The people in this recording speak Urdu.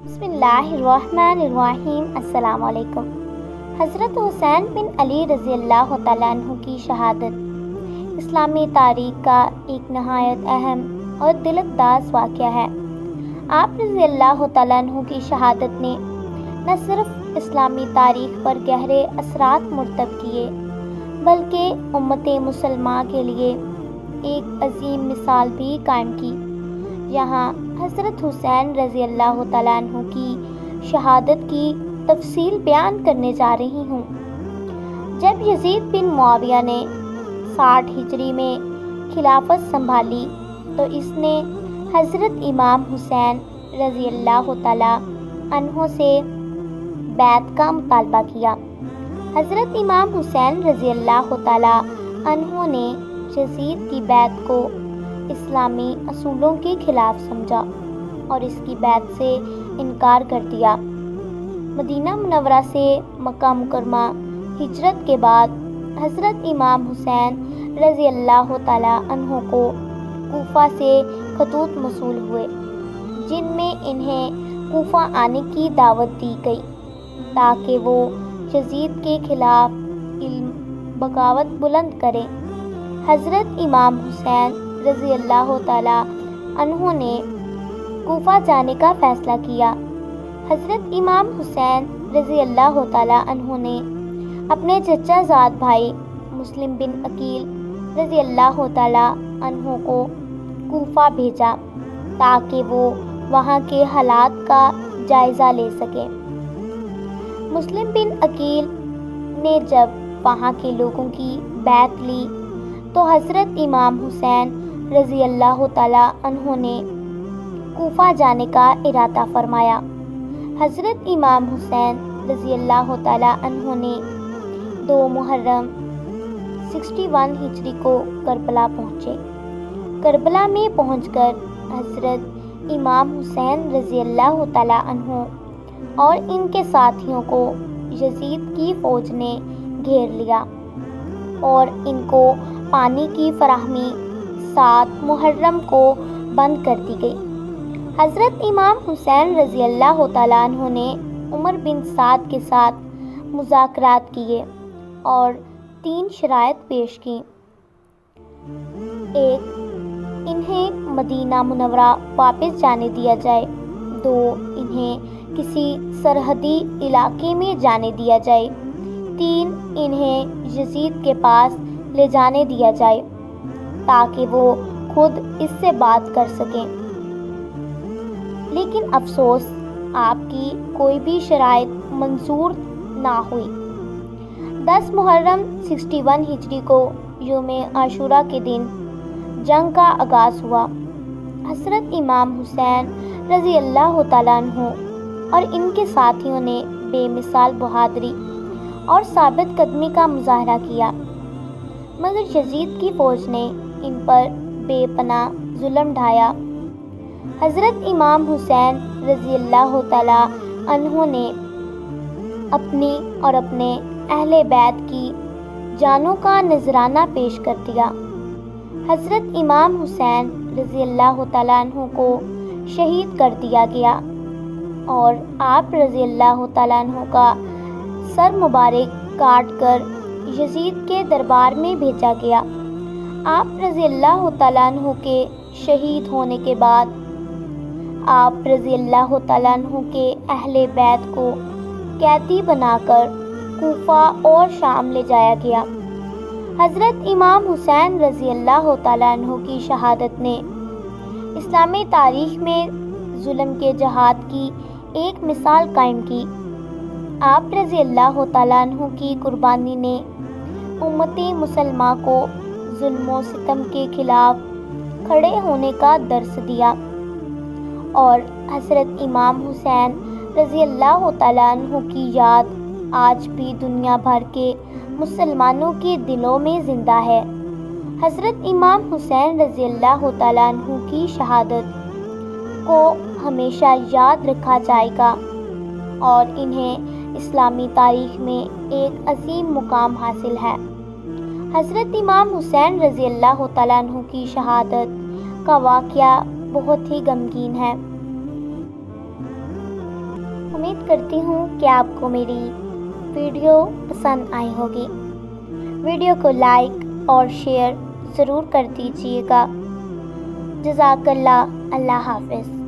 بسم اللہ الرحمن الرحیم۔ السلام علیکم۔ حضرت حسین بن علی رضی اللہ تعالیٰ عنہ کی شہادت اسلامی تاریخ کا ایک نہایت اہم اور دلچسپ واقعہ ہے۔ آپ رضی اللہ تعالیٰ عنہ کی شہادت نے نہ صرف اسلامی تاریخ پر گہرے اثرات مرتب کیے بلکہ امت مسلمہ کے لیے ایک عظیم مثال بھی قائم کی۔ یہاں حضرت حسین رضی اللہ تعالیٰ عنہ کی شہادت کی تفصیل بیان کرنے جا رہی ہوں۔ جب یزید بن معاویہ نے 60 ہجری میں خلافت سنبھالی تو اس نے حضرت امام حسین رضی اللہ تعالیٰ عنہ سے بیعت کا مطالبہ کیا۔ حضرت امام حسین رضی اللہ تعالیٰ عنہ نے یزید کی بیعت کو اسلامی اصولوں کے خلاف سمجھا اور اس کی بیعت سے انکار کر دیا۔ مدینہ منورہ سے مکہ مکرمہ ہجرت کے بعد حضرت امام حسین رضی اللہ تعالیٰ عنہ کو کوفہ سے خطوط موصول ہوئے جن میں انہیں کوفہ آنے کی دعوت دی گئی تاکہ وہ یزید کے خلاف بغاوت بلند کریں۔ حضرت امام حسین رضی اللہ تعالیٰ عنہ نے کوفہ جانے کا فیصلہ کیا۔ حضرت امام حسین رضی اللہ تعالیٰ عنہ نے اپنے چچا زاد بھائی مسلم بن عقیل رضی اللہ تعالیٰ عنہ کو کوفہ بھیجا تاکہ وہ وہاں کے حالات کا جائزہ لے سکے۔ مسلم بن عقیل نے جب وہاں کے لوگوں کی بیعت لی تو حضرت امام حسین رضی اللہ تعالیٰ عنہ نے کوفہ جانے کا ارادہ فرمایا۔ حضرت امام حسین رضی اللہ تعالیٰ عنہ نے 2 محرم 61 ہجری کو کربلا پہنچے۔ کربلا میں پہنچ کر حضرت امام حسین رضی اللہ تعالیٰ عنہ اور ان کے ساتھیوں کو یزید کی فوج نے گھیر لیا اور ان کو پانی کی فراہمی 7 محرم کو بند کر دی گئی۔ حضرت امام حسین رضی اللہ تعالیٰ عنہ نے عمر بن سعد کے ساتھ مذاکرات کیے اور 3 شرائط پیش کیں۔ 1. انہیں مدینہ منورہ واپس جانے دیا جائے۔ 2. انہیں کسی سرحدی علاقے میں جانے دیا جائے۔ 3. انہیں یزید کے پاس لے جانے دیا جائے تاکہ وہ خود اس سے بات کر سکیں۔ لیکن افسوس آپ کی کوئی بھی شرائط منظور نہ ہوئی۔ 10 محرم 61 ہجری کو یوم عاشوراء کے دن جنگ کا آغاز ہوا۔ حضرت امام حسین رضی اللہ تعالیٰ عنہ اور ان کے ساتھیوں نے بے مثال بہادری اور ثابت قدمی کا مظاہرہ کیا، مگر یزید کی فوج نے ان پر بے پناہ ظلم ڈھایا۔ حضرت امام حسین رضی اللہ تعالیٰ عنہ نے اپنی اور اپنے اہل بیت کی جانوں کا نذرانہ پیش کر دیا۔ حضرت امام حسین رضی اللہ تعالیٰ عنہ کو شہید کر دیا گیا اور آپ رضی اللہ تعالیٰ عنہ کا سر مبارک کاٹ کر یزید کے دربار میں بھیجا گیا۔ آپ رضی اللہ تعالیٰ عنہ کے شہید ہونے کے بعد آپ رضی اللہ تعالیٰ عنہ کے اہل بیت کو قیدی بنا کر کوفہ اور شام لے جایا گیا۔ حضرت امام حسین رضی اللہ تعالیٰ عنہ کی شہادت نے اسلامی تاریخ میں ظلم کے جہاد کی ایک مثال قائم کی۔ آپ رضی اللہ تعالیٰ عنہ کی قربانی نے امت مسلمہ کو ظلم و ستم کے خلاف کھڑے ہونے کا درس دیا اور حضرت امام حسین رضی اللہ تعالیٰ عنہ کی یاد آج بھی دنیا بھر کے مسلمانوں کے دلوں میں زندہ ہے۔ حضرت امام حسین رضی اللہ تعالیٰ عنہ کی شہادت کو ہمیشہ یاد رکھا جائے گا اور انہیں اسلامی تاریخ میں ایک عظیم مقام حاصل ہے۔ حضرت امام حسین رضی اللہ تعالیٰ عنہ کی شہادت کا واقعہ بہت ہی غمگین ہے۔ امید کرتی ہوں کہ آپ کو میری ویڈیو پسند آئی ہوگی۔ ویڈیو کو لائک اور شیئر ضرور کر دیجیے گا۔ جزاک اللہ۔ اللہ حافظ۔